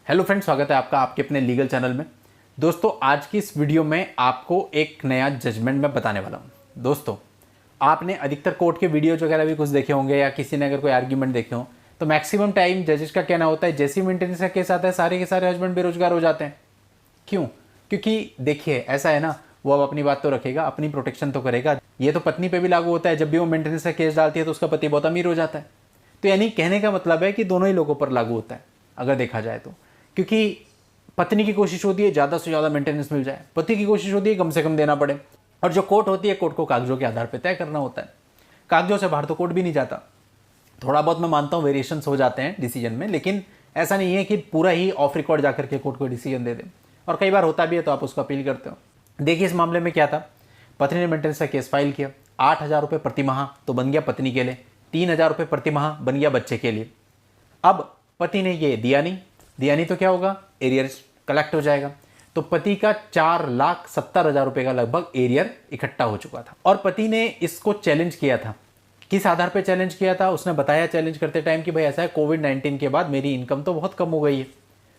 Hello friends, स्वागत है आपका आपके अपने लीगल चैनल में। दोस्तों, आज की इस वीडियो में आपको एक नया जजमेंट मैं बताने वाला हूँ। दोस्तों, आपने अधिकतर कोर्ट के वीडियोज वगैरह भी कुछ देखे होंगे या किसी ने अगर कोई आर्ग्यूमेंट देखे हो तो मैक्सिमम टाइम जजेस का कहना होता है जैसी मेंटेनेंस का केस आता है सारे के सारे हस्बैंड बेरोजगार हो जाते हैं। क्यों? क्योंकि देखिए ऐसा है ना, वो अब अपनी बात तो रखेगा, अपनी प्रोटेक्शन तो करेगा। ये तो पत्नी पे भी लागू होता है, जब भी वो मेंटेनेंस का केस डालती है तो उसका पति बहुत अमीर हो जाता है। तो यानी कहने का मतलब है कि दोनों ही लोगों पर लागू होता है अगर देखा जाए तो। क्योंकि पत्नी की कोशिश होती है ज़्यादा से ज़्यादा मेंटेनेंस मिल जाए, पति की कोशिश होती है कम से कम देना पड़े। और जो कोर्ट होती है, कोर्ट को कागजों के आधार पर तय करना होता है। कागजों से बाहर तो कोर्ट भी नहीं जाता। थोड़ा बहुत मैं मानता हूँ वेरिएशंस हो जाते हैं डिसीजन में, लेकिन ऐसा नहीं है कि पूरा ही ऑफ रिकॉर्ड जाकर के कोर्ट को डिसीजन दे दे। और कई बार होता भी है तो आप उसको अपील करते हो। देखिए इस मामले में क्या था, पत्नी ने मेंटेनेंस का केस फाइल किया। 8,000 रुपये प्रति माह तो बन गया पत्नी के लिए, 3,000 रुपये प्रति माह बन गया बच्चे के लिए। अब पति ने ये दिया नहीं तो क्या होगा, एरियर कलेक्ट हो जाएगा। तो पति का 4,70,000 रुपये का लगभग एरियर इकट्ठा हो चुका था। और पति ने इसको चैलेंज किया था। किस आधार पे चैलेंज किया था? उसने बताया चैलेंज करते टाइम कि भाई ऐसा है, कोविड-19 के बाद मेरी इनकम तो बहुत कम हो गई है।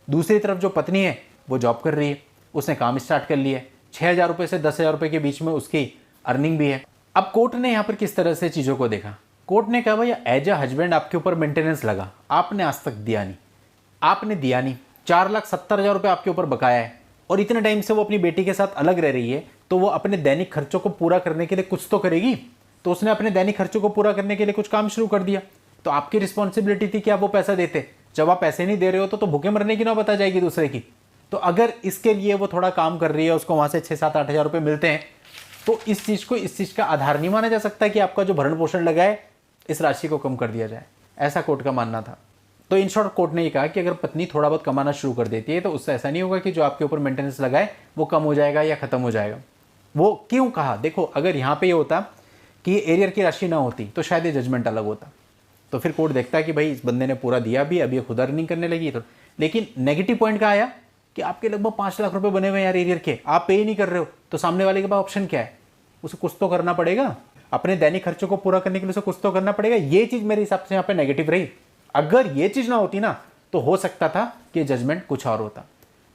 दूसरी तरफ जो पत्नी है वो जॉब कर रही है, उसने काम स्टार्ट कर लिया है। 6,000 रुपये से 10,000 रुपये के बीच में उसकी अर्निंग भी है। अब कोर्ट ने यहाँ पर किस तरह से चीज़ों को देखा? कोर्ट ने कहा भाई एज अ हस्बैंड आपके ऊपर मेंटेनेंस लगा, आपने आज तक दिया नहीं। 4,70,000 रुपये आपके ऊपर बकाया है और इतने टाइम से वो अपनी बेटी के साथ अलग रह रही है, तो वो अपने दैनिक खर्चों को पूरा करने के लिए कुछ तो करेगी। तो उसने अपने दैनिक खर्चों को पूरा करने के लिए कुछ काम शुरू कर दिया। तो आपकी रिस्पॉन्सिबिलिटी थी कि आप वो पैसा देते। जब आप पैसे नहीं दे रहे हो तो भूखे मरने की ना बता जाएगी दूसरे की। तो अगर इसके लिए वो थोड़ा काम कर रही है, उसको वहाँ से 6-7-8 हज़ार रुपये मिलते हैं, तो इस चीज़ का आधार नहीं माना जा सकता कि आपका जो भरण पोषण लगा है इस राशि को कम कर दिया जाए। ऐसा कोर्ट का मानना था। तो इन शॉर्ट कोर्ट ने ये कहा कि अगर पत्नी थोड़ा बहुत कमाना शुरू कर देती है तो उससे ऐसा नहीं होगा कि जो आपके ऊपर मेंटेनेंस लगा है वो कम हो जाएगा या खत्म हो जाएगा। वो क्यों कहा? देखो, अगर यहाँ पे ये होता कि ये एरियर की राशि ना होती तो शायद ये जजमेंट अलग होता। तो फिर कोर्ट देखता कि भाई इस बंदे ने पूरा दिया भी, अभी ये खुद अर्निंग करने लगी। तो लेकिन नेगेटिव पॉइंट का आया कि आपके लगभग 5 लाख रुपए बने हुए यार एरियर के, आप पे ही नहीं कर रहे हो। तो सामने वाले के पास ऑप्शन क्या है? उसे कुछ तो करना पड़ेगा, अपने दैनिक खर्चों को पूरा करने के लिए उसे कुछ तो करना पड़ेगा। ये चीज़ मेरे हिसाब से यहाँ पे नेगेटिव रही। अगर ये चीज़ ना होती ना तो हो सकता था कि जजमेंट कुछ और होता।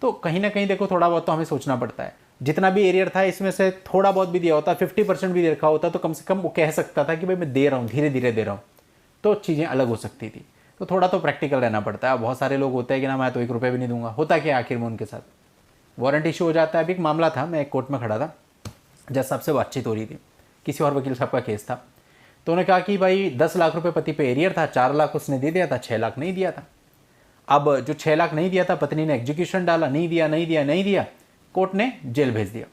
तो कहीं ना कहीं देखो, थोड़ा बहुत तो हमें सोचना पड़ता है। जितना भी एरियर था इसमें से थोड़ा बहुत भी दिया होता, 50% भी रखा होता, तो कम से कम वो कह सकता था कि भाई मैं दे रहा हूँ, धीरे धीरे दे रहा हूँ, तो चीज़ें अलग हो सकती थी। तो थोड़ा तो प्रैक्टिकल रहना पड़ता है। बहुत सारे लोग होते हैं कि ना मैं तो 1 रुपये भी नहीं दूंगा। होता क्या आखिर में उनके साथ? वारंट इशू हो जाता है। अभी एक मामला था, मैं एक कोर्ट में खड़ा था, जज साहब से बातचीत हो रही थी, किसी और वकील साहब का केस था। तो उन्होंने कहा कि भाई 10 लाख रुपए पति पे एरियर था, 4 लाख उसने दे दिया था, 6 लाख नहीं दिया था। अब जो 6 लाख नहीं दिया था, पत्नी ने एग्जीक्यूशन डाला, नहीं दिया, कोर्ट ने जेल भेज दिया।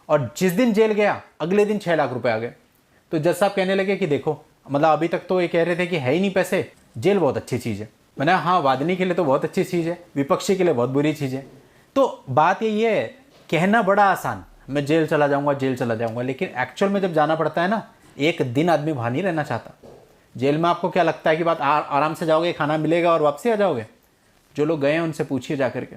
और जिस दिन जेल गया अगले दिन 6 लाख रुपए आ गए। तो जज साहब कहने लगे कि देखो, मतलब अभी तक तो ये कह रहे थे कि है ही नहीं पैसे, जेल बहुत अच्छी चीज़ है। मैंने हाँ, वादनी के लिए तो बहुत अच्छी चीज़ है, विपक्षी के लिए बहुत बुरी चीज़ है। तो बात यही है, कहना बड़ा आसान, मैं जेल चला जाऊंगा, लेकिन एक्चुअल में जब जाना पड़ता है ना, एक दिन आदमी वहाँ नहीं रहना चाहता। जेल में आपको क्या लगता है कि बात आराम से जाओगे, खाना मिलेगा और वापसी आ जाओगे? जो लोग गए हैं उनसे पूछिए जाकर के,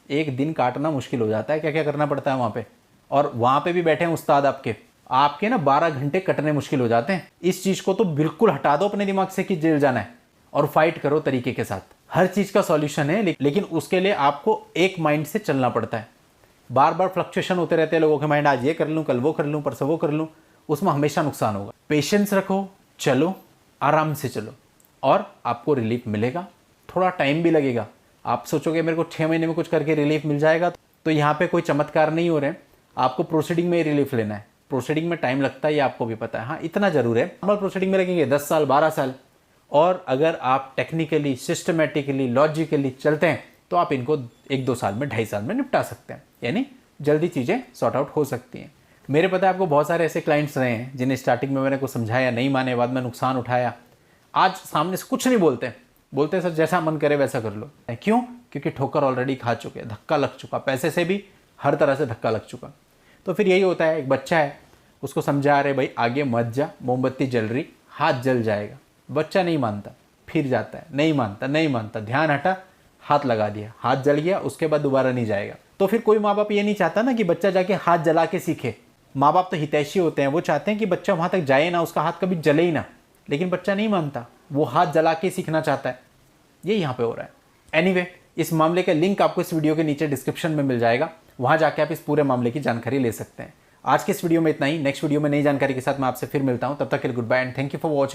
एक दिन काटना मुश्किल हो जाता है। क्या क्या करना पड़ता है वहाँ पे। और वहाँ पे भी बैठे हैं उस्ताद आपके ना 12 घंटे कटने मुश्किल हो जाते हैं। इस चीज़ को तो बिल्कुल हटा दो अपने दिमाग से कि जेल जाना है, और फाइट करो तरीके के साथ। हर चीज़ का सॉल्यूशन है, लेकिन उसके लिए आपको एक माइंड से चलना पड़ता है। बार बार फ्लक्चुएशन होते रहते हैं लोगों के माइंड, आज ये कर लूँ, कल वो कर लूँ, परसों वो कर लूँ, उसमें हमेशा नुकसान होगा। पेशेंस रखो, चलो, आराम से चलो, और आपको रिलीफ मिलेगा। थोड़ा टाइम भी लगेगा। आप सोचोगे मेरे को 6 महीने में कुछ करके रिलीफ मिल जाएगा, तो यहाँ पे कोई चमत्कार नहीं हो रहे हैं। आपको प्रोसीडिंग में ही रिलीफ लेना है। प्रोसीडिंग में टाइम लगता है, ये आपको भी पता है। हाँ, इतना जरूर है, नॉर्मल प्रोसीडिंग में लगेंगे 10 साल 12 साल। और अगर आप टेक्निकली, सिस्टमेटिकली, लॉजिकली चलते हैं तो आप इनको 1-2 साल में, 2.5 साल में निपटा सकते हैं। यानी जल्दी चीज़ें सॉर्ट आउट हो सकती हैं। मेरे पता है आपको बहुत सारे ऐसे क्लाइंट्स रहे हैं जिन्हें स्टार्टिंग में मैंने कुछ समझाया, नहीं माने, बाद में नुकसान उठाया। आज सामने से कुछ नहीं बोलते सर जैसा मन करे वैसा कर लो। क्यों? क्योंकि ठोकर ऑलरेडी खा चुके, धक्का लग चुका, पैसे से भी, हर तरह से धक्का लग चुका। तो फिर यही होता है, एक बच्चा है, उसको समझा रहे भाई आगे मत जा, मोमबत्ती जल रही, हाथ जल जाएगा। बच्चा नहीं मानता, फिर जाता है, नहीं मानता, ध्यान हटा, हाथ लगा दिया, हाथ जल गया, उसके बाद दोबारा नहीं जाएगा। तो फिर कोई माँ बाप ये नहीं चाहता ना कि बच्चा जाके हाथ जला के सीखे। माँ बाप तो हितैषी होते हैं, वो चाहते हैं कि बच्चा वहाँ तक जाए ना, उसका हाथ कभी जले ही ना। लेकिन बच्चा नहीं मानता, वो हाथ जला के सीखना चाहता है। ये यहाँ पे हो रहा है। एनीवे, इस मामले का लिंक आपको इस वीडियो के नीचे डिस्क्रिप्शन में मिल जाएगा, वहाँ जाके आप इस पूरे मामले की जानकारी ले सकते हैं। आज के इस वीडियो में इतना ही। नेक्स्ट वीडियो में नई जानकारी के साथ मैं आपसे फिर मिलता हूँ। तब तक के लिए good bye and thank you for watching.